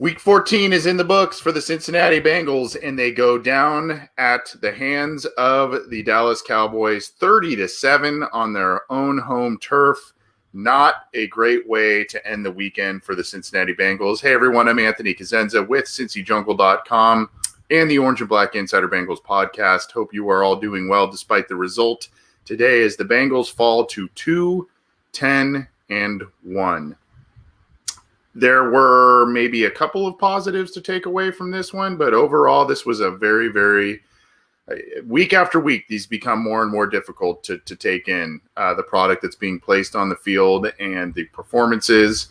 Week 14 is in the books for the Cincinnati Bengals, and they go down at the hands of the Dallas Cowboys 30-7 on their own home turf. Not a great way to end the weekend for the Cincinnati Bengals. Hey, everyone, I'm Anthony Cosenza with CincyJungle.com and the Orange and Black Insider Bengals podcast. Hope you are all doing well despite the result today as the Bengals fall to 2-10-1. There were maybe a couple of positives to take away from this one, but overall, this was a very week after week, these become more and more difficult to take in the product that's being placed on the field and the performances.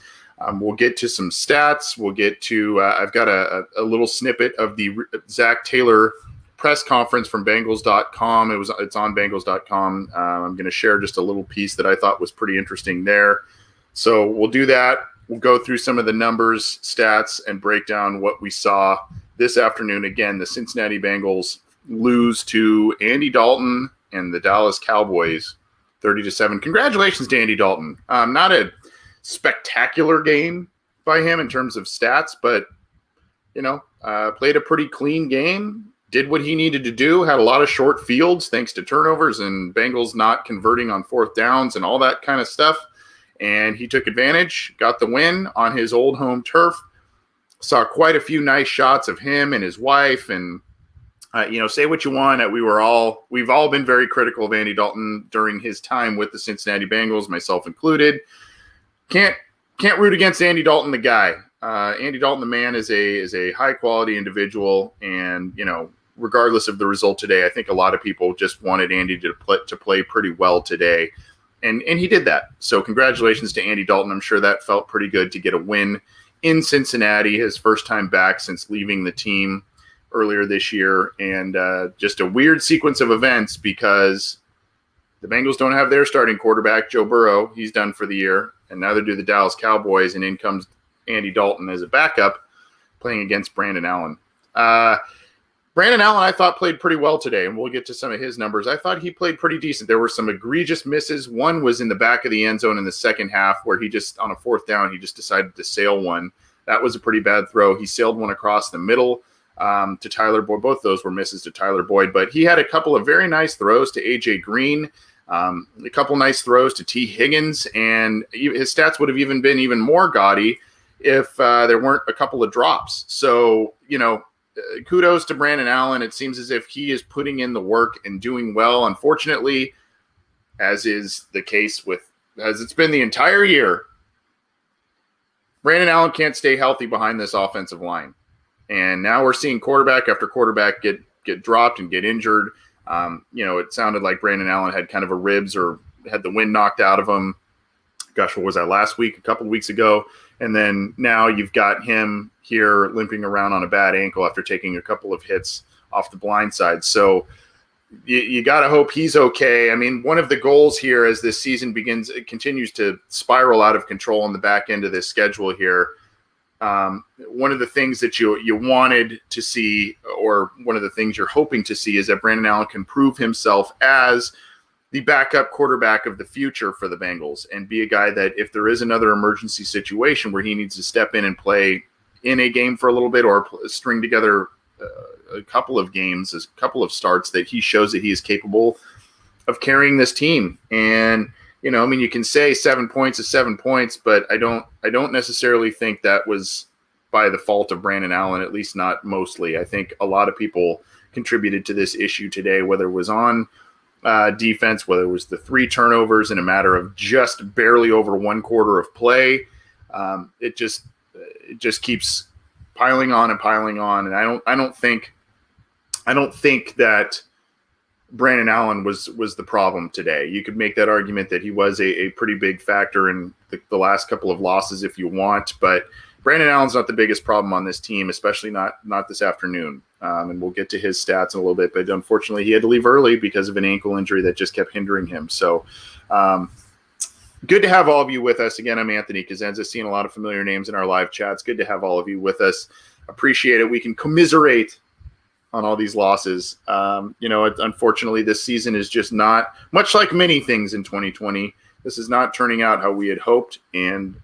We'll get to some stats. We'll get to, I've got a little snippet of the Zac Taylor press conference from Bengals.com. It's on Bengals.com. I'm going to share just a little piece that I thought was pretty interesting there. So we'll do that. We'll go through some of the numbers, stats, and break down what we saw this afternoon. Again, the Cincinnati Bengals lose to Andy Dalton and the Dallas Cowboys 30-7. Congratulations to Andy Dalton. Not a spectacular game by him in terms of stats, but, played a pretty clean game, did what he needed to do, had a lot of short fields thanks to turnovers and Bengals not converting on fourth downs and all that kind of stuff. And he took advantage, got the win on his old home turf. Saw quite a few nice shots of him and his wife. And, say what you want. We've all been very critical of Andy Dalton during his time with the Cincinnati Bengals, myself included. Can't root against Andy Dalton, the guy. Andy Dalton, the man, is a high-quality individual. And, regardless of the result today, I think a lot of people just wanted Andy to play pretty well today. And he did that. So congratulations to Andy Dalton. I'm sure that felt pretty good to get a win in Cincinnati, his first time back since leaving the team earlier this year. And just a weird sequence of events because the Bengals don't have their starting quarterback, Joe Burrow. He's done for the year. And neither do the Dallas Cowboys. And in comes Andy Dalton as a backup playing against Brandon Allen. Brandon Allen, I thought, played pretty well today, and we'll get to some of his numbers. I thought he played pretty decent. There were some egregious misses. One was in the back of the end zone in the second half where he just, on a fourth down, he just decided to sail one. That was a pretty bad throw. He sailed one across the middle to Tyler Boyd. Both those were misses to Tyler Boyd, but he had a couple of very nice throws to A.J. Green, a couple nice throws to T. Higgins, and his stats would have even been even more gaudy if there weren't a couple of drops. So, kudos to Brandon Allen. It seems as if he is putting in the work and doing well. Unfortunately, as is the case as it's been the entire year, Brandon Allen can't stay healthy behind this offensive line. And now we're seeing quarterback after quarterback get dropped and get injured. It sounded like Brandon Allen had kind of a ribs or had the wind knocked out of him. Gosh, what was that, last week, a couple of weeks ago? And then now you've got him here limping around on a bad ankle after taking a couple of hits off the blind side. So you got to hope he's okay. I mean, one of the goals here as this season it continues to spiral out of control on the back end of this schedule here. One of the things that you wanted to see, or one of the things you're hoping to see, is that Brandon Allen can prove himself as the backup quarterback of the future for the Bengals and be a guy that if there is another emergency situation where he needs to step in and play in a game for a little bit or string together a couple of games, a couple of starts, that he shows that he is capable of carrying this team. And, you can say 7 points is 7 points, but I don't necessarily think that was by the fault of Brandon Allen, at least not mostly. I think a lot of people contributed to this issue today, whether it was on defense, whether it was the 3 turnovers in a matter of just barely over one quarter of play. It just keeps piling on and piling on. And I don't think that Brandon Allen was the problem today. You could make that argument that he was a pretty big factor in the last couple of losses if you want, but Brandon Allen's not the biggest problem on this team, especially not this afternoon. And we'll get to his stats in a little bit, but unfortunately he had to leave early because of an ankle injury that just kept hindering him. So good to have all of you with us. Again, I'm Anthony Cosenza, seeing a lot of familiar names in our live chats. Good to have all of you with us. Appreciate it. We can commiserate on all these losses. Unfortunately, this season is just not, much like many things in 2020, this is not turning out how we had hoped. And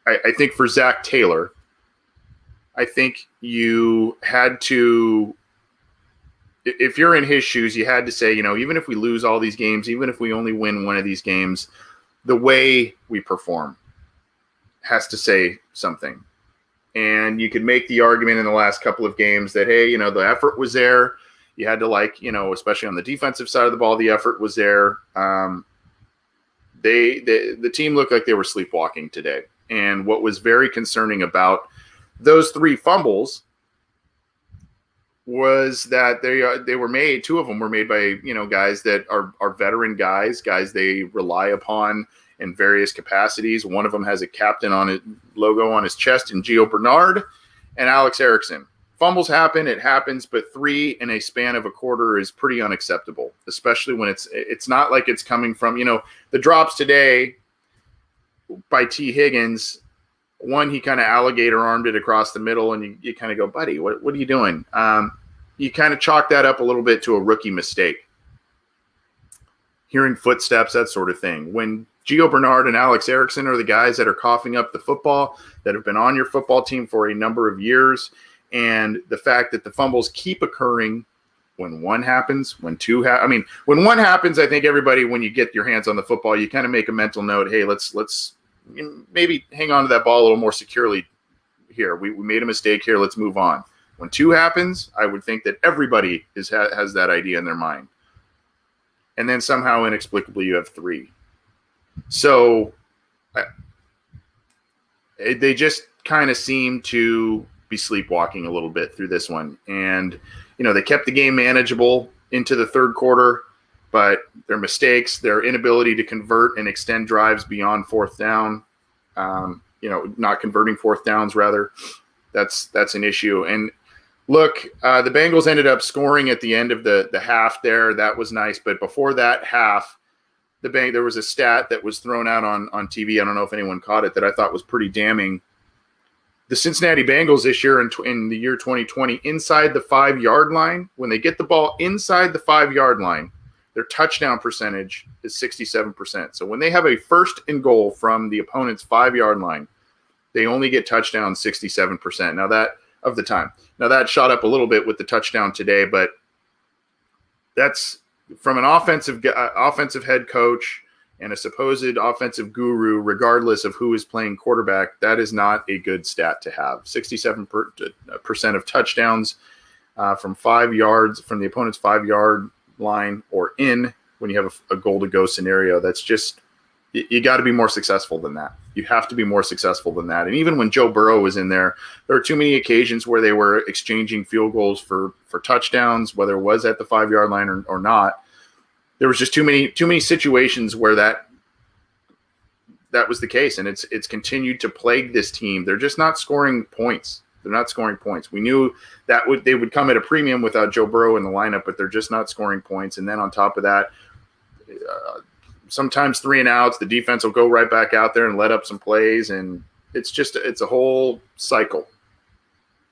I think for Zac Taylor, I think you had to, if you're in his shoes, you had to say, even if we lose all these games, even if we only win one of these games, the way we perform has to say something. And you could make the argument in the last couple of games that, hey, the effort was there. You had to especially on the defensive side of the ball, the effort was there. The team looked like they were sleepwalking today. And what was very concerning about those 3 fumbles was that they were made. 2 of them were made by guys that are veteran guys they rely upon in various capacities. One of them has a captain on it logo on his chest in Gio Bernard and Alex Erickson. Fumbles happen, it happens, but 3 in a span of a quarter is pretty unacceptable, especially when it's not like it's coming from the drops today by T. Higgins. One, he kind of alligator armed it across the middle, and you kind of go, buddy, what are you doing? You kind of chalk that up a little bit to a rookie mistake. Hearing footsteps, that sort of thing. When Gio Bernard and Alex Erickson are the guys that are coughing up the football, that have been on your football team for a number of years, and the fact that the fumbles keep occurring when 1 happens, when 2 when 1 happens, I think everybody, when you get your hands on the football, you kind of make a mental note, hey, let's maybe hang on to that ball a little more securely here. We made a mistake here. Let's move on. When 2 happens, I would think that everybody has that idea in their mind. And then somehow inexplicably you have 3. So they just kind of seem to be sleepwalking a little bit through this one. And, they kept the game manageable into the 3rd quarter, but their mistakes, their inability to convert and extend drives beyond 4th down, not converting 4th downs, rather, that's an issue. And look, the Bengals ended up scoring at the end of the half there. That was nice. But before that half, there was a stat that was thrown out on TV. I don't know if anyone caught it, that I thought was pretty damning. The Cincinnati Bengals this year in the year 2020, inside the 5-yard line, when they get the ball inside the 5-yard line, their touchdown percentage is 67%. So when they have a 1st and goal from the opponent's 5-yard line, they only get touchdown 67%. Now that shot up a little bit with the touchdown today, but that's from an offensive head coach and a supposed offensive guru, regardless of who is playing quarterback. That is not a good stat to have. 67% of touchdowns from 5 yards, from the opponent's 5-yard line or in, when you have a goal to go scenario. That's just, you got to be more successful than that. You have to be more successful than that. And even when Joe Burrow was in there were too many occasions where they were exchanging field goals for touchdowns, whether it was at the 5-yard line or not. There was just too many situations where that was the case, and it's continued to plague this team. They're just not scoring points. They're not scoring points. We knew that they would come at a premium without Joe Burrow in the lineup, but they're just not scoring points. And then on top of that, sometimes 3 and outs, the defense will go right back out there and let up some plays, and it's a whole cycle.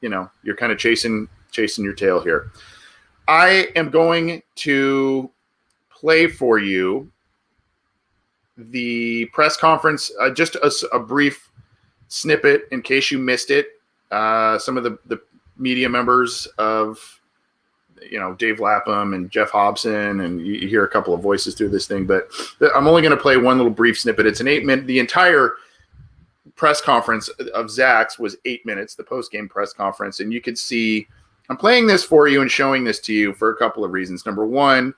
You're kind of chasing your tail here. I am going to play for you the press conference, just a brief snippet in case you missed it. Some of the media members of, Dave Lapham and Jeff Hobson, and you hear a couple of voices through this thing, but I'm only going to play one little brief snippet. It's an 8-minute, the entire press conference of Zac's was 8 minutes, the post-game press conference. And you could see, I'm playing this for you and showing this to you for a couple of reasons. Number one,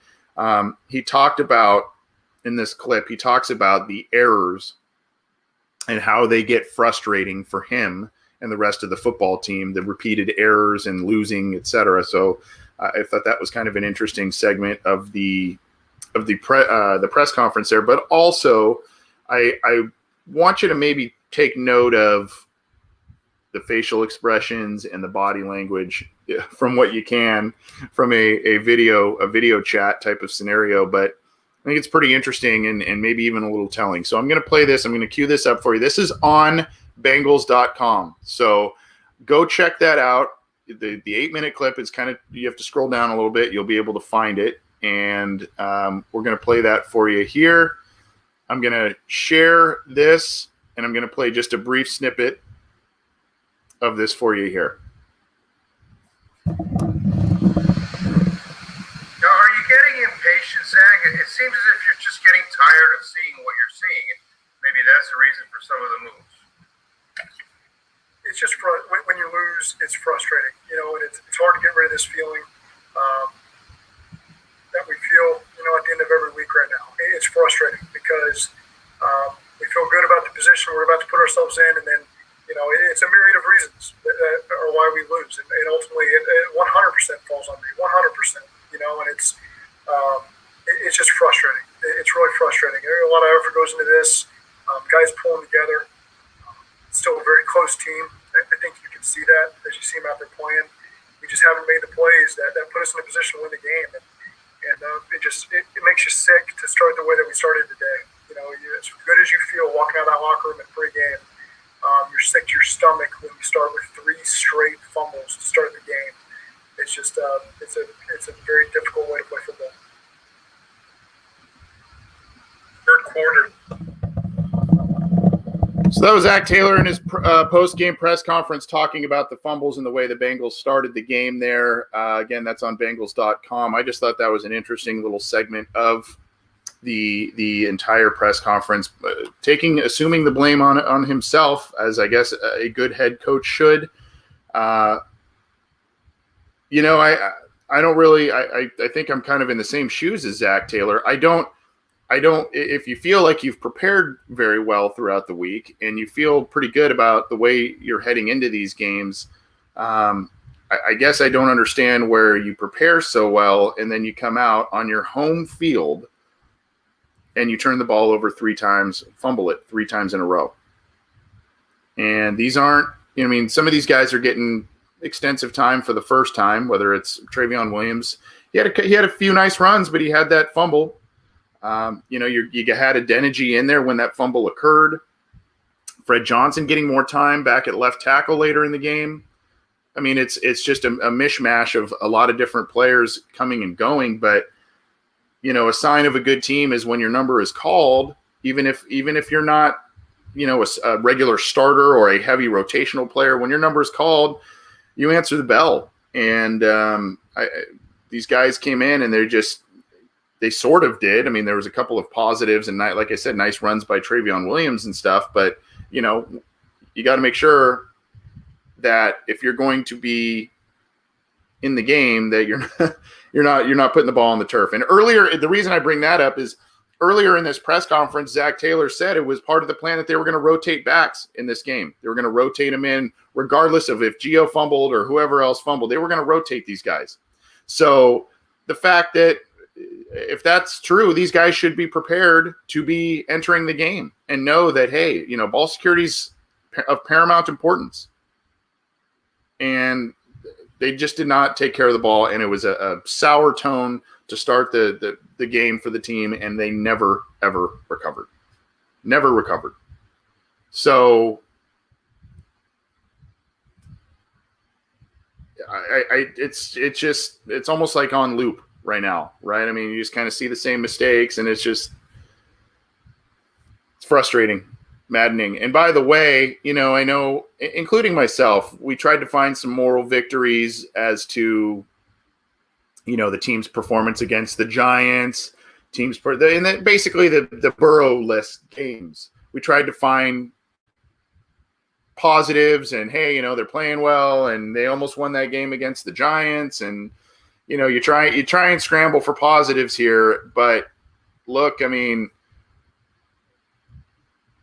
he talked about, in this clip, he talks about the errors and how they get frustrating for him and the rest of the football team, the repeated errors and losing, etc. So I thought that was kind of an interesting segment of the press conference there. But also, I want you to maybe take note of the facial expressions and the body language from what you can from a video chat type of scenario. But I think it's pretty interesting and maybe even a little telling. So I'm going to play this. I'm going to cue this up for you. This is on Bengals.com. So go check that out. The 8-minute clip is kind of, you have to scroll down a little bit. You'll be able to find it. And we're going to play that for you here. I'm going to share this, and I'm going to play just a brief snippet of this for you here. Now, are you getting impatient, Zach? It seems as if you're just getting tired of seeing what you're seeing. And maybe that's the reason for some of the moves. It's just when you lose, it's frustrating, and it's hard to get rid of this feeling that we feel, at the end of every week right now. It's frustrating because we feel good about the position we're about to put ourselves in, and then, it's a myriad of reasons that are why we lose, and ultimately it 100% falls on me, 100%, and it's just frustrating. It's really frustrating. A lot of effort goes into this. Guys pulling together. Still a very close team. I think you can see that as you see them out there playing. We just haven't made the plays that put us in a position to win the game, and it makes you sick to start the way that we started today. As good as you feel walking out of that locker room at pregame, you're sick to your stomach when you start with 3 straight fumbles to start the game. It's just it's a very difficult way to play football. Third quarter. So that was Zac Taylor in his post-game press conference talking about the fumbles and the way the Bengals started the game there. Again, that's on Bengals.com. I just thought that was an interesting little segment of the entire press conference, assuming the blame on himself, as I guess a good head coach should. I don't really. I think I'm kind of in the same shoes as Zac Taylor. I don't. If you feel like you've prepared very well throughout the week and you feel pretty good about the way you're heading into these games, I guess I don't understand where you prepare so well and then you come out on your home field and you turn the ball over 3 times, fumble it 3 times in a row. And these aren't, some of these guys are getting extensive time for the first time, whether it's Travion Williams. He had a few nice runs, but he had that fumble. You had a Denegi in there when that fumble occurred. Fred Johnson getting more time back at left tackle later in the game. It's just a mishmash of a lot of different players coming and going. But, a sign of a good team is when your number is called, even if you're not, a regular starter or a heavy rotational player, when your number is called, you answer the bell. And these guys came in and they sort of did. There was a couple of positives and, like I said, nice runs by Travion Williams and stuff. But, you got to make sure that if you're going to be in the game, that you're not putting the ball on the turf. And earlier, the reason I bring that up is earlier in this press conference, Zac Taylor said it was part of the plan that they were going to rotate backs in this game. They were going to rotate them in regardless of if Gio fumbled or whoever else fumbled. They were going to rotate these guys. So the fact that if that's true, these guys should be prepared to be entering the game and know that, hey, ball security's of paramount importance. And they just did not take care of the ball, and it was a sour tone to start the game for the team, and they never, ever recovered. Never recovered. So it's almost like on loop right now, right? You just kind of see the same mistakes, and it's frustrating, maddening. And by the way, I know, including myself, we tried to find some moral victories as to, the team's performance against the Giants, and then basically the Burrow-less games. We tried to find positives and, hey, they're playing well and they almost won that game against the Giants. And, you try and scramble for positives here, but look,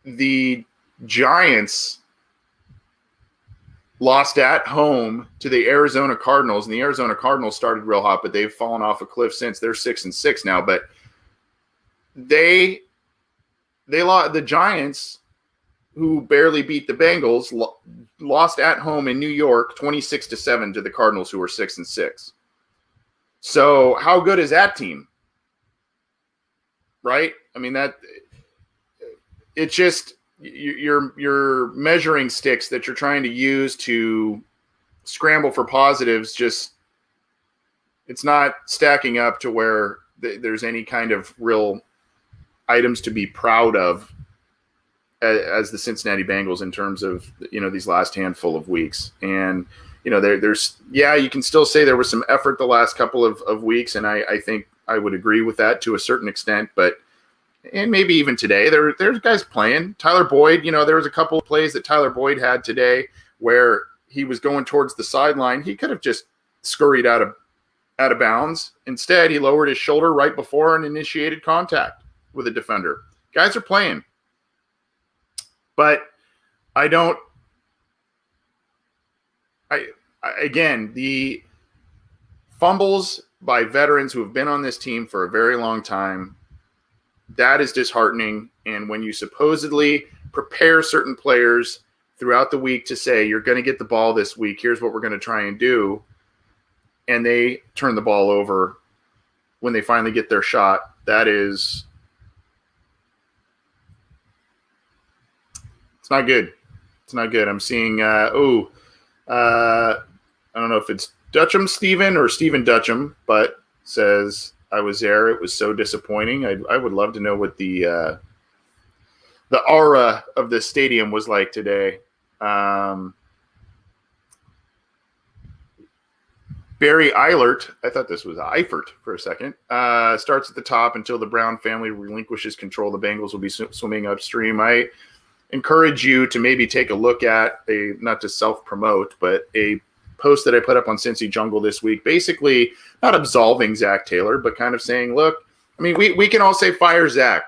the Giants lost at home to the Arizona Cardinals, and the Arizona Cardinals started real hot, but they've fallen off a cliff since. They're 6-6 now, but they lost. The Giants, who barely beat the Bengals, lost at home in New York 26-7 to the Cardinals, who were 6-6. So how good is that team? Right? It's just your measuring sticks that you're trying to use to scramble for positives. It's not stacking up to where there's any kind of real items to be proud of as the Cincinnati Bengals in terms of, these last handful of weeks. And, there's you can still say there was some effort the last couple of weeks. And I think I would agree with that to a certain extent, and maybe even today there's guys playing. Tyler Boyd, there was a couple of plays that Tyler Boyd had today where he was going towards the sideline. He could have just scurried out of bounds. Instead, he lowered his shoulder right before and initiated contact with a defender. Guys are playing. But again, the fumbles by veterans who have been on this team for a very long time, that is disheartening. And when you supposedly prepare certain players throughout the week to say, you're going to get the ball this week, here's what we're going to try and do, and they turn the ball over when they finally get their shot, it's not good. It's not good. I'm seeing, I don't know if it's Dutcham Steven or Steven Dutcham, but says, I was there. It was so disappointing. I would love to know what the aura of the stadium was like today. Barry Eilert, I thought this was Eifert for a second, starts at the top until the Brown family relinquishes control. The Bengals will be swimming upstream. I encourage you to maybe take a look at not to self-promote, but a post that I put up on Cincy Jungle this week, basically not absolving Zac Taylor, but kind of saying, look, I mean, we can all say fire Zac.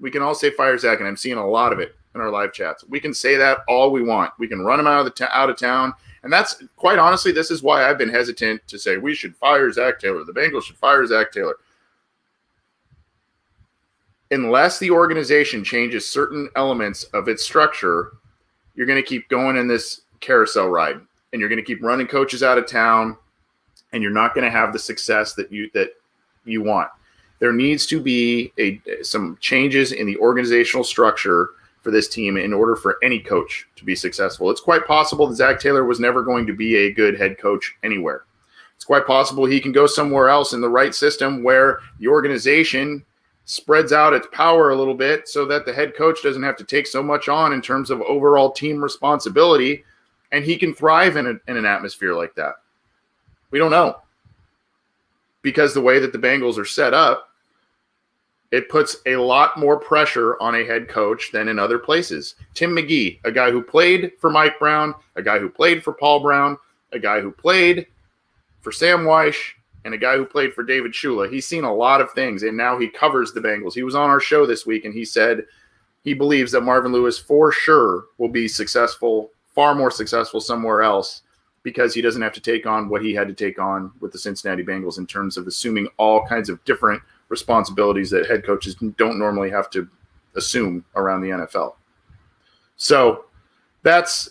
We can all say fire Zac, and I'm seeing a lot of it in our live chats. We can say that all we want. We can run him out of town. And that's, quite honestly, this is why I've been hesitant to say we should fire Zac Taylor. The Bengals should fire Zac Taylor. Unless the organization changes certain elements of its structure, you're going to keep going in this carousel ride. And you're going to keep running coaches out of town, and you're not going to have the success that you want. There needs to be some changes in the organizational structure for this team in order for any coach to be successful. It's quite possible that Zac Taylor was never going to be a good head coach anywhere. It's quite possible he can go somewhere else in the right system where the organization spreads out its power a little bit so that the head coach doesn't have to take so much on in terms of overall team responsibility, and he can thrive in an atmosphere like that. We don't know. Because the way that the Bengals are set up, it puts a lot more pressure on a head coach than in other places. Tim McGee, a guy who played for Mike Brown, a guy who played for Paul Brown, a guy who played for Sam Weish, and a guy who played for David Shula. He's seen a lot of things, and now he covers the Bengals. He was on our show this week, and he said he believes that Marvin Lewis for sure will be successful, far more successful somewhere else, because he doesn't have to take on what he had to take on with the Cincinnati Bengals in terms of assuming all kinds of different responsibilities that head coaches don't normally have to assume around the NFL. So that's,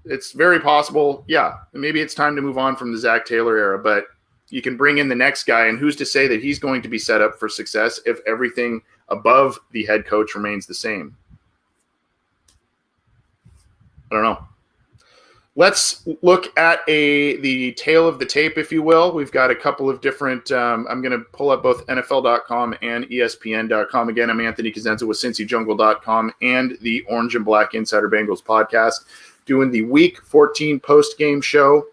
it's very possible. Yeah, maybe it's time to move on from the Zac Taylor era, but you can bring in the next guy, and who's to say that he's going to be set up for success if everything above the head coach remains the same? I don't know. Let's look at the tail of the tape, if you will. We've got a couple of different I'm going to pull up both NFL.com and ESPN.com. Again, I'm Anthony Cosenza with CincyJungle.com and the Orange and Black Insider Bengals podcast, doing the Week 14 post-game show.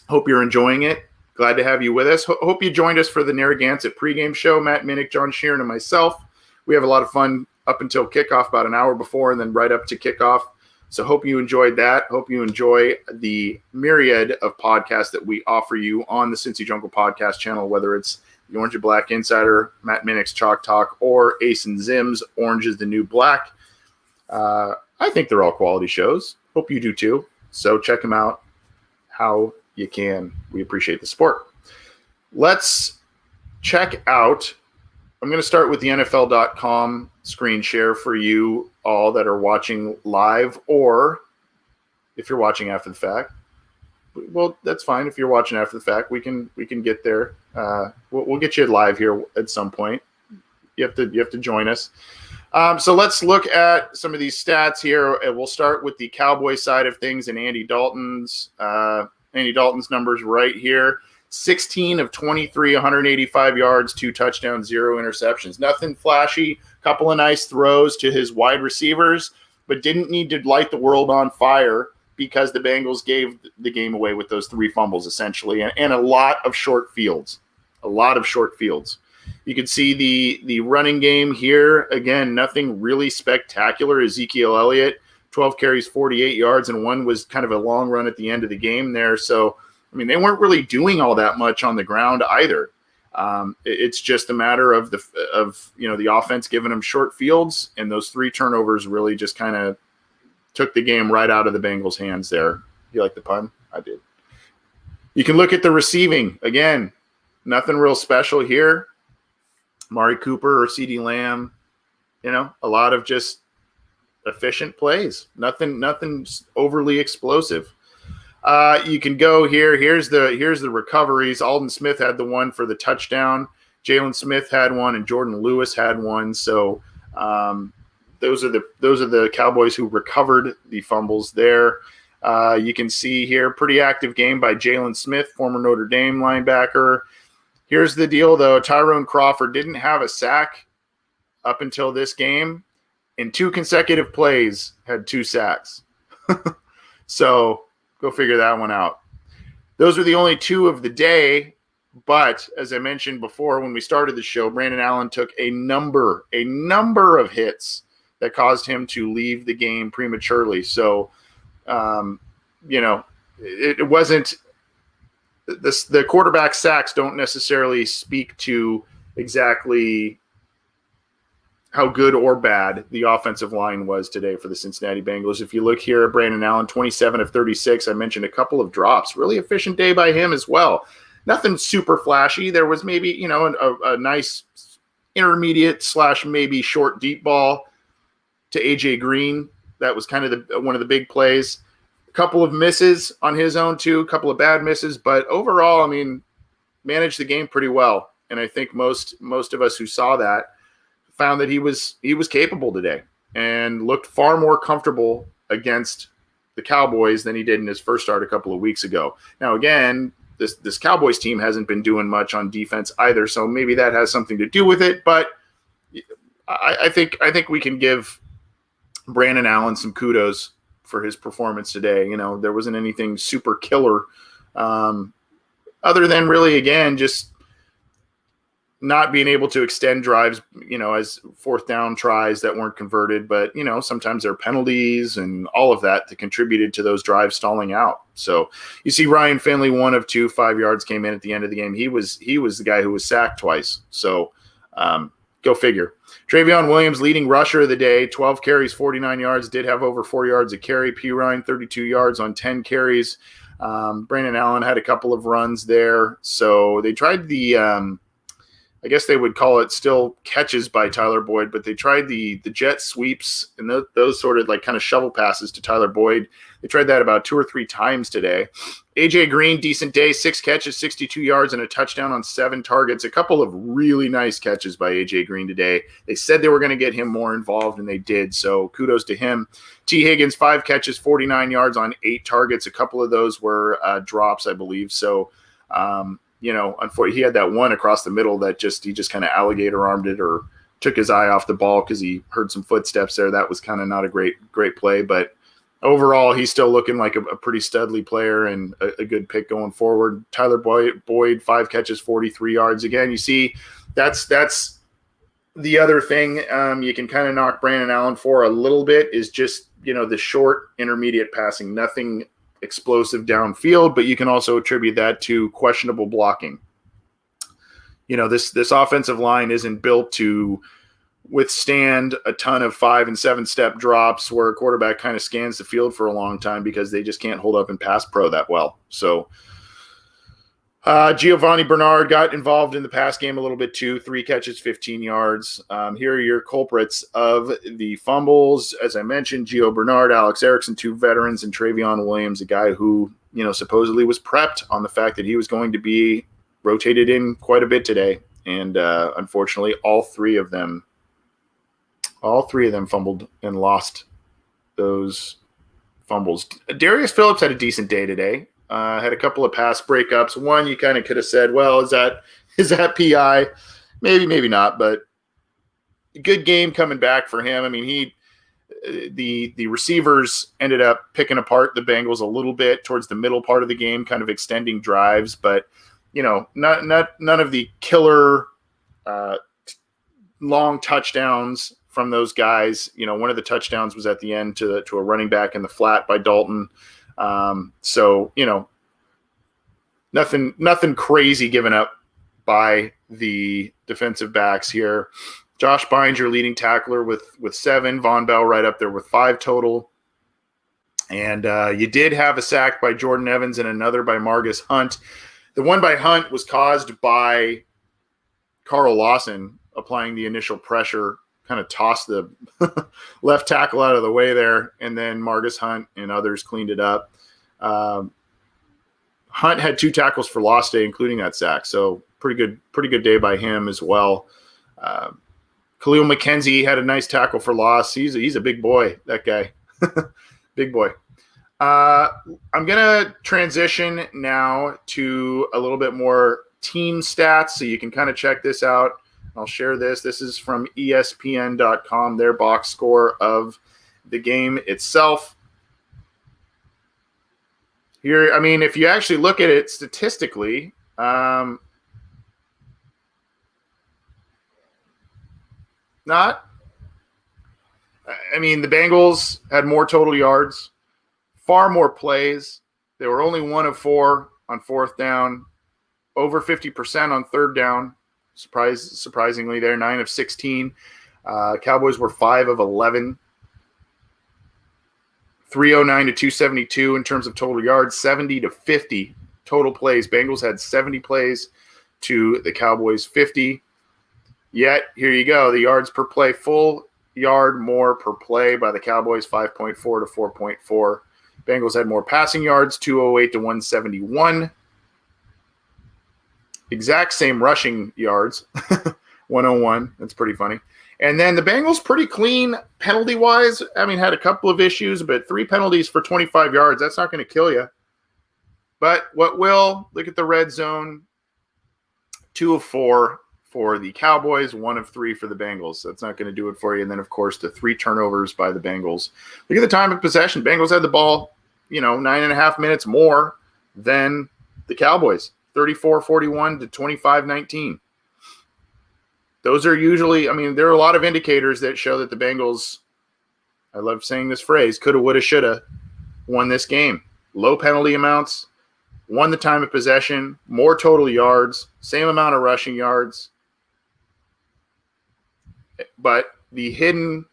Hope you're enjoying it. Glad to have you with us. Hope you joined us for the Narragansett pregame show. Matt Minnick, John Sheeran, and myself. We have a lot of fun up until kickoff, about an hour before, and then right up to kickoff. So hope you enjoyed that. Hope you enjoy the myriad of podcasts that we offer you on the Cincy Jungle podcast channel, whether it's the Orange and Black Insider, Matt Minnick's Chalk Talk, or Ace and Zim's Orange is the New Black. I think they're all quality shows. Hope you do too. So check them out how you can. We appreciate the support. Let's check out. I'm going to start with the NFL.com screen share for you all that are watching live, or if you're watching after the fact. Well, that's fine. If you're watching after the fact, we can get there. We'll get you live here at some point. You have to join us. So let's look at some of these stats here. And we'll start with the Cowboys side of things and Andy Dalton's numbers right here. 16 of 23, 185 yards, 2 touchdowns, 0 interceptions. Nothing flashy. couple of nice throws to his wide receivers, but didn't need to light the world on fire because the Bengals gave the game away with those 3 fumbles, essentially, and a lot of short fields. You can see the running game here. Again, nothing really spectacular. Ezekiel Elliott, 12 carries, 48 yards, and one was kind of a long run at the end of the game there. So, I mean, they weren't really doing all that much on the ground either. It's just a matter of the offense giving them short fields, and those 3 turnovers really just kind of took the game right out of the Bengals' hands there. You like the pun? I did. You can look at the receiving. Again, nothing real special here. Mari Cooper or CeeDee Lamb, a lot of just efficient plays. Nothing overly explosive. You can go here. Here's the recoveries. Alden Smith had the one for the touchdown. Jalen Smith had one, and Jordan Lewis had one. So those are the Cowboys who recovered the fumbles there. You can see here, pretty active game by Jalen Smith, former Notre Dame linebacker. Here's the deal, though. Tyrone Crawford didn't have a sack up until this game. In 2 consecutive plays, had 2 sacks. So go figure that one out. Those were the only 2 of the day. But as I mentioned before, when we started the show, Brandon Allen took a number of hits that caused him to leave the game prematurely. So, it wasn't the quarterback sacks don't necessarily speak to exactly how good or bad the offensive line was today for the Cincinnati Bengals. If you look here at Brandon Allen, 27 of 36, I mentioned a couple of drops. Really efficient day by him as well. Nothing super flashy. There was maybe, a nice intermediate / maybe short deep ball to AJ Green. That was kind of one of the big plays. A couple of misses on his own too, a couple of bad misses, but overall, I mean, managed the game pretty well. And I think most of us who saw that found that he was capable today and looked far more comfortable against the Cowboys than he did in his first start a couple of weeks ago. Now, again, this Cowboys team hasn't been doing much on defense either, so maybe that has something to do with it. But I think we can give Brandon Allen some kudos for his performance today. There wasn't anything super killer, other than really, again, just not being able to extend drives, as 4th down tries that weren't converted. But, sometimes there are penalties and all of that contributed to those drives stalling out. So you see Ryan Finley, 1 of 2, 5 yards came in at the end of the game. He was the guy who was sacked twice. So go figure. Travion Williams, leading rusher of the day, 12 carries, 49 yards, did have over 4 yards a carry. P. Ryan, 32 yards on 10 carries. Brandon Allen had a couple of runs there. So they tried the I guess they would call it still catches by Tyler Boyd, but they tried the jet sweeps and those sort of like kind of shovel passes to Tyler Boyd. They tried that about 2 or 3 times today. AJ Green, decent day, 6 catches, 62 yards, and a touchdown on 7 targets. A couple of really nice catches by AJ Green today. They said they were going to get him more involved, and they did. So kudos to him. T. Higgins, 5 catches, 49 yards on 8 targets. A couple of those were drops, I believe. So, unfortunately, he had that one across the middle that he just kind of alligator armed it or took his eye off the ball because he heard some footsteps there. That was kind of not a great play, but overall, he's still looking like a pretty studly player and a good pick going forward. Tyler Boyd, 5 catches, 43 yards. Again, you see, that's the other thing you can kind of knock Brandon Allen for a little bit is just, the short intermediate passing, nothing explosive downfield, but you can also attribute that to questionable blocking. This offensive line isn't built to withstand a ton of 5 and 7 step drops where a quarterback kind of scans the field for a long time because they just can't hold up in pass pro that well. So Giovanni Bernard got involved in the pass game a little bit too. 3 catches, 15 yards. Here are your culprits of the fumbles. As I mentioned, Gio Bernard, Alex Erickson, 2 veterans, and Travion Williams, a guy who, supposedly was prepped on the fact that he was going to be rotated in quite a bit today. And unfortunately, all three of them fumbled and lost those fumbles. Darius Phillips had a decent day today. Had a couple of pass breakups. One you kind of could have said, well, is that PI? Maybe not, but good game coming back for him. I mean, the receivers ended up picking apart the Bengals a little bit towards the middle part of the game, kind of extending drives, but none of the killer long touchdowns from those guys. One of the touchdowns was at the end to a running back in the flat by Dalton. So nothing crazy given up by the defensive backs here. Josh Bynes, your leading tackler with 7. Von Bell right up there with 5 total. And you did have a sack by Jordan Evans and another by Margus Hunt. The one by Hunt was caused by Carl Lawson applying the initial pressure, kind of tossed the left tackle out of the way there, and then Margus Hunt and others cleaned it up. Hunt had 2 tackles for loss day, including that sack. So pretty good day by him as well. Khalil McKenzie had a nice tackle for loss. He's a big boy, that guy. Big boy. I'm going to transition now to a little bit more team stats so you can kind of check this out. I'll share this. This is from ESPN.com, their box score of the game itself. Here, I mean, if you actually look at it statistically, the Bengals had more total yards, far more plays. They were only 1 of 4 on 4th down, over 50% on 3rd down. Surprisingly, they're 9 of 16. Cowboys were 5 of 11. 309 to 272 in terms of total yards, 70 to 50 total plays. Bengals had 70 plays to the Cowboys 50. Yet, here you go, the yards per play, full yard more per play by the Cowboys, 5.4 to 4.4. Bengals had more passing yards, 208 to 171. Exact same rushing yards, 101. That's pretty funny. And then the Bengals pretty clean penalty-wise. I mean, had a couple of issues, but 3 penalties for 25 yards. That's not going to kill you. But what will, look at the red zone, 2 of 4 for the Cowboys, 1 of 3 for the Bengals. That's not going to do it for you. And then, of course, the 3 turnovers by the Bengals. Look at the time of possession. Bengals had the ball, 9.5 minutes more than the Cowboys, 34-41 to 25-19. Those are usually, there are a lot of indicators that show that the Bengals, I love saying this phrase, coulda, woulda, shoulda, won this game. Low penalty amounts, won the time of possession, more total yards, same amount of rushing yards. But the hidden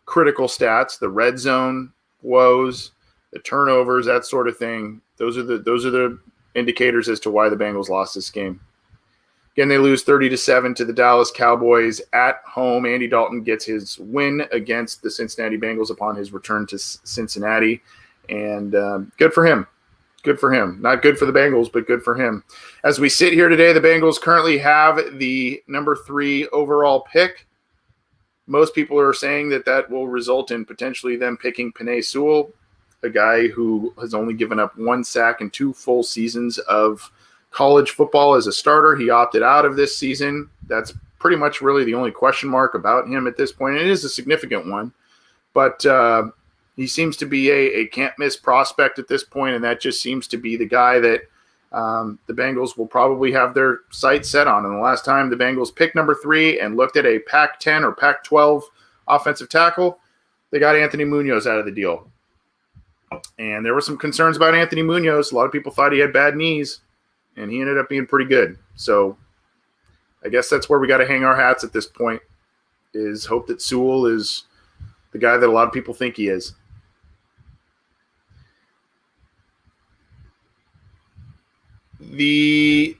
critical stats, the red zone woes, the turnovers, that sort of thing, those are the indicators as to why the Bengals lost this game. Again, they lose 30-7 to the Dallas Cowboys at home. Andy Dalton gets his win against the Cincinnati Bengals upon his return to Cincinnati, and good for him. Good for him. Not good for the Bengals, but good for him. As we sit here today, the Bengals currently have the number 3 overall pick. Most people are saying that will result in potentially them picking Penei Sewell, a guy who has only given up 1 sack in 2 full seasons of college football as a starter. He opted out of this season. That's pretty much really the only question mark about him at this point. And it is a significant one, but he seems to be a can't-miss prospect at this point, and that just seems to be the guy that the Bengals will probably have their sights set on. And the last time the Bengals picked number 3 and looked at a Pac-10 or Pac-12 offensive tackle, they got Anthony Munoz out of the deal. And there were some concerns about Anthony Munoz. A lot of people thought he had bad knees, and he ended up being pretty good. So I guess that's where we got to hang our hats at this point, is hope that Sewell is the guy that a lot of people think he is. The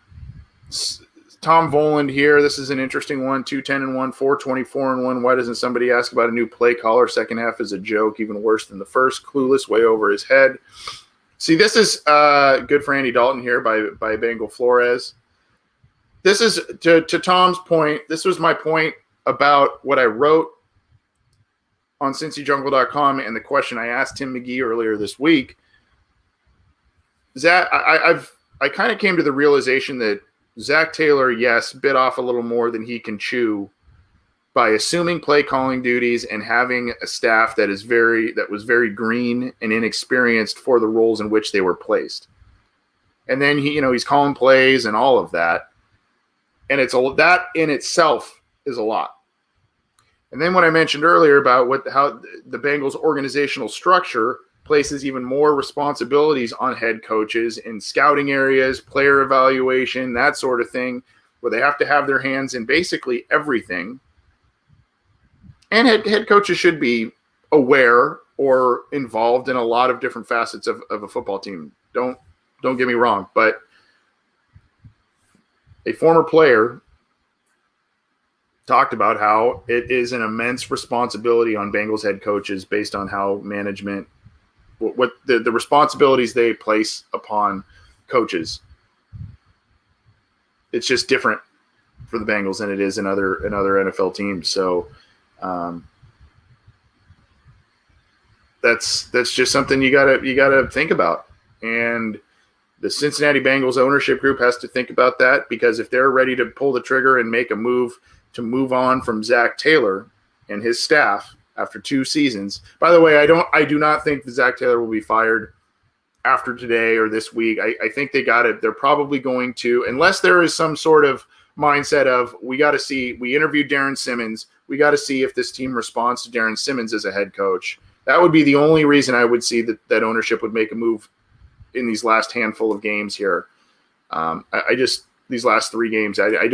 Tom Voland here, this is an interesting one, 2-10-1, 4-24-1. Why doesn't somebody ask about a new play caller? Second half is a joke, even worse than the first. Clueless, way over his head. See, this is good for Andy Dalton here by Bengal Flores. This is, to Tom's point, this was my point about what I wrote on CincyJungle.com and the question I asked Tim McGee earlier this week. Zach, I kind of came to the realization that Zac Taylor, yes, bit off a little more than he can chew by assuming play calling duties and having a staff that was very green and inexperienced for the roles in which they were placed. And then he's calling plays and all of that. And that in itself is a lot. And then what I mentioned earlier about how the Bengals organizational structure places even more responsibilities on head coaches in scouting areas, player evaluation, that sort of thing, where they have to have their hands in basically everything. And head coaches should be aware or involved in a lot of different facets of a football team. Don't get me wrong, but a former player talked about how it is an immense responsibility on Bengals head coaches based on how management, what the responsibilities they place upon coaches. It's just different for the Bengals than it is in other NFL teams. So that's just something you gotta think about. And the Cincinnati Bengals ownership group has to think about that, because if they're ready to pull the trigger and make a move to move on from Zac Taylor and his staff after 2 seasons. By the way, I do not think that Zac Taylor will be fired after today or this week. I think they got it. They're probably going to, unless there is some sort of mindset of, we interviewed Darren Simmons. We got to see if this team responds to Darren Simmons as a head coach. That would be the only reason I would see that ownership would make a move in these last handful of games here. These last 3 games, I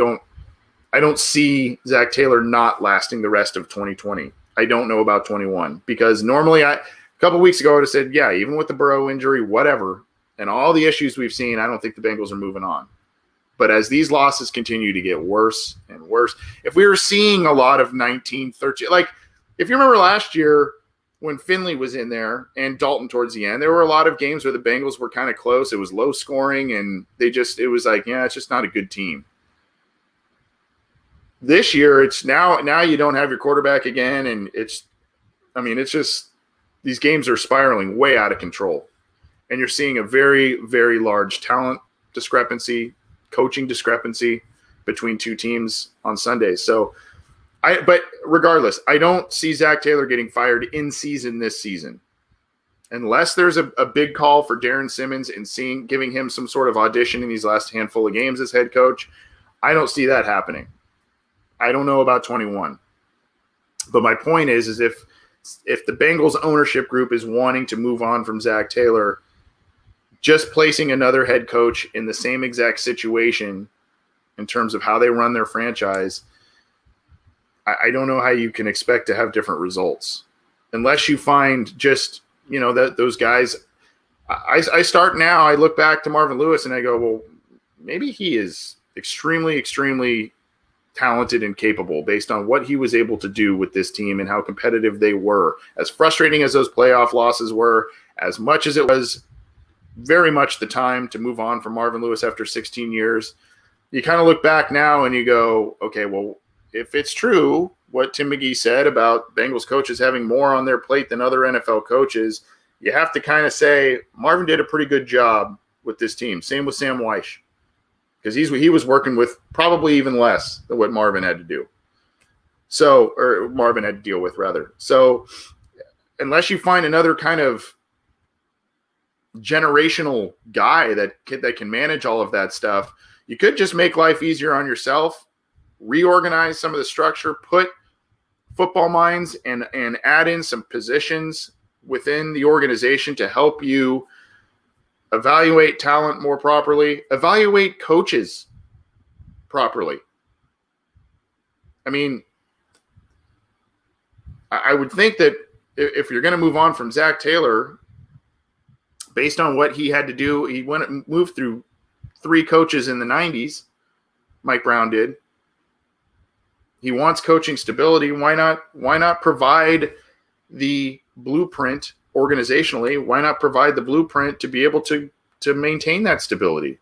don't see Zac Taylor not lasting the rest of 2020. I don't know about 21, because normally a couple weeks ago I would have said, yeah, even with the Burrow injury, whatever, and all the issues we've seen, I don't think the Bengals are moving on. But as these losses continue to get worse and worse, if we were seeing a lot of 19-13, like if you remember last year when Finley was in there and Dalton towards the end, there were a lot of games where the Bengals were kind of close. It was low scoring, and it was like, yeah, it's just not a good team. This year, it's now you don't have your quarterback again, and it's just these games are spiraling way out of control, and you're seeing a very, very large talent discrepancy, coaching discrepancy between 2 teams on Sundays. So, but regardless, I don't see Zac Taylor getting fired in season this season, unless there's a big call for Darren Simmons and giving him some sort of audition in these last handful of games as head coach. I don't see that happening. I don't know about 21. But my point is if the Bengals ownership group is wanting to move on from Zac Taylor, just placing another head coach in the same exact situation in terms of how they run their franchise, I don't know how you can expect to have different results unless you find just, that those guys. I start now. I look back to Marvin Lewis and I go, well, maybe he is extremely, extremely talented and capable based on what he was able to do with this team and how competitive they were. As frustrating as those playoff losses were, as much as it was very much the time to move on from Marvin Lewis after 16 years, you kind of look back now and you go, okay, well, if it's true what Tim McGee said about Bengals coaches having more on their plate than other NFL coaches, you have to kind of say Marvin did a pretty good job with this team. Same with Sam Weish, because he was working with probably even less than what Marvin had to do. So, or Marvin had to deal with, rather. So unless you find another kind of generational guy that can manage all of that stuff, you could just make life easier on yourself, reorganize some of the structure, put football minds and add in some positions within the organization to help you evaluate talent more properly, evaluate coaches properly. I mean, I would think that if you're going to move on from Zac Taylor, based on what he had to do, he moved through 3 coaches in the 90s. Mike Brown did. He wants coaching stability. Why not provide the blueprint organizationally? Why not provide the blueprint to be able to maintain that stability?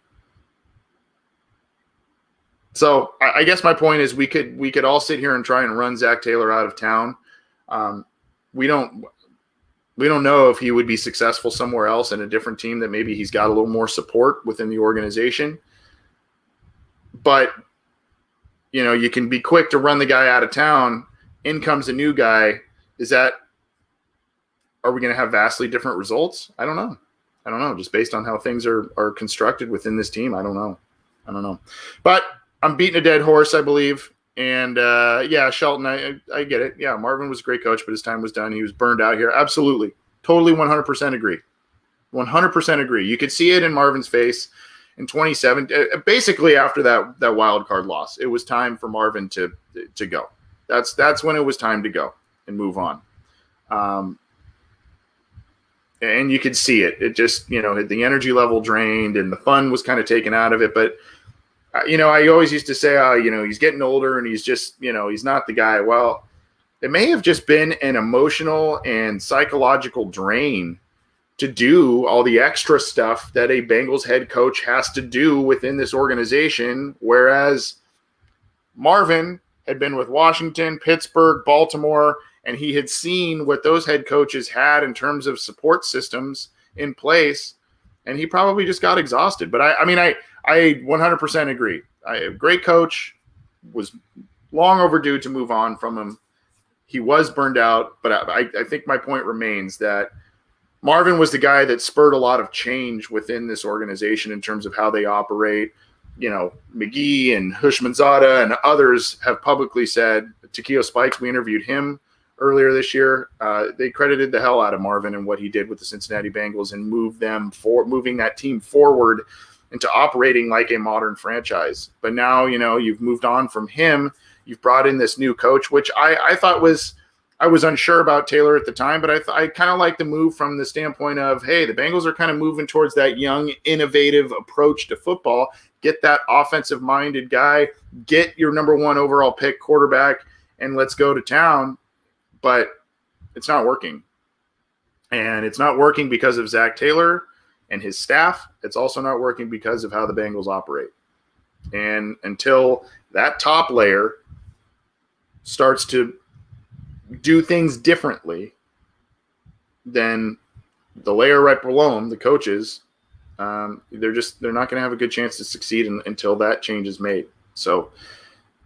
So I guess my point is we could all sit here and try and run Zac Taylor out of town. We don't know if he would be successful somewhere else in a different team that maybe he's got a little more support within the organization. But you can be quick to run the guy out of town in comes a new guy. Are we going to have vastly different results? I don't know. Just based on how things are constructed within this team, I don't know. But I'm beating a dead horse, I believe. And yeah, Shelton, I get it. Yeah, Marvin was a great coach, but his time was done. He was burned out here. Absolutely. Totally 100% agree. 100% agree. You could see it in Marvin's face in 27. Basically, after that wild card loss, it was time for Marvin to go. That's when it was time to go and move on. And you could see it. It just, the energy level drained and the fun was kind of taken out of it. But, I always used to say, he's getting older and he's just, he's not the guy. Well, it may have just been an emotional and psychological drain to do all the extra stuff that a Bengals head coach has to do within this organization. Whereas Marvin had been with Washington, Pittsburgh, Baltimore, and he had seen what those head coaches had in terms of support systems in place, and he probably just got exhausted. But I 100% agree. A great coach, was long overdue to move on from him. He was burned out, but I think my point remains that Marvin was the guy that spurred a lot of change within this organization in terms of how they operate. McGee and Hushmanzada and others have publicly said, Takeo Spikes, we interviewed him earlier this year. They credited the hell out of Marvin and what he did with the Cincinnati Bengals and moving that team forward into operating like a modern franchise. But now, you've moved on from him. You've brought in this new coach, which I thought I was unsure about Taylor at the time, but I kind of like the move from the standpoint of, hey, the Bengals are kind of moving towards that young, innovative approach to football. Get that offensive-minded guy, get your number 1 overall pick quarterback, and let's go to town. But it's not working. And it's not working because of Zac Taylor and his staff. It's also not working because of how the Bengals operate. And until that top layer starts to do things differently than the layer right below them, the coaches, they're not going to have a good chance to succeed until that change is made. So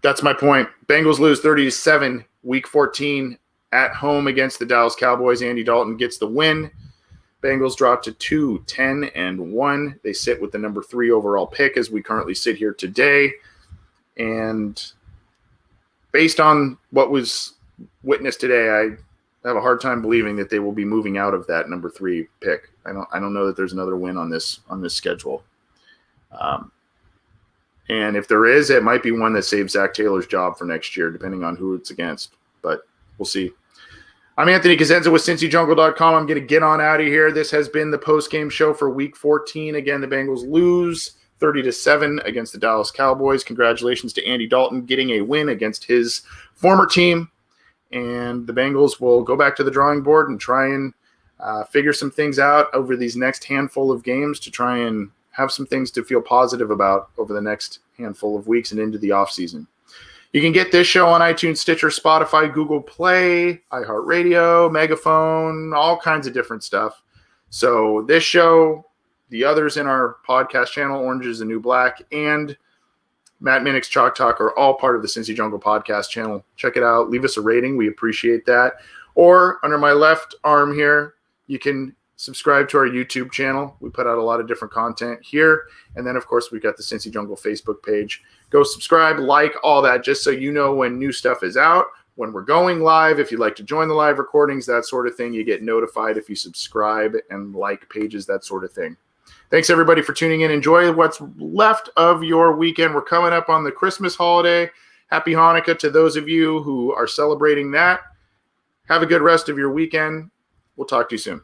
that's my point. Bengals lose 30-7, week 14 at home against the Dallas Cowboys. Andy Dalton gets the win. Bengals drop to 2-10-1. They sit with the number 3 overall pick as we currently sit here today. And based on what was witnessed today, I have a hard time believing that they will be moving out of that number 3 pick. I don't know that there's another win on this schedule. And if there is, it might be one that saves Zac Taylor's job for next year, depending on who it's against. But we'll see. I'm Anthony Cosenza with CincyJungle.com. I'm going to get on out of here. This has been the post-game show for Week 14. Again, the Bengals lose 30-7 against the Dallas Cowboys. Congratulations to Andy Dalton getting a win against his former team. And the Bengals will go back to the drawing board and try and figure some things out over these next handful of games to try and have some things to feel positive about over the next handful of weeks and into the offseason. You can get this show on iTunes, Stitcher, Spotify, Google Play, iHeartRadio, Megaphone, all kinds of different stuff. So this show, the others in our podcast channel, Orange is the New Black, and Matt Minnick's Chalk Talk are all part of the Cincy Jungle podcast channel. Check it out. Leave us a rating. We appreciate that. Or under my left arm here, you can subscribe to our YouTube channel. We put out a lot of different content here. And then, of course, we've got the Cincy Jungle Facebook page. Go subscribe, like, all that, just so you know when new stuff is out, when we're going live. If you'd like to join the live recordings, that sort of thing, you get notified if you subscribe and like pages, that sort of thing. Thanks, everybody, for tuning in. Enjoy what's left of your weekend. We're coming up on the Christmas holiday. Happy Hanukkah to those of you who are celebrating that. Have a good rest of your weekend. We'll talk to you soon.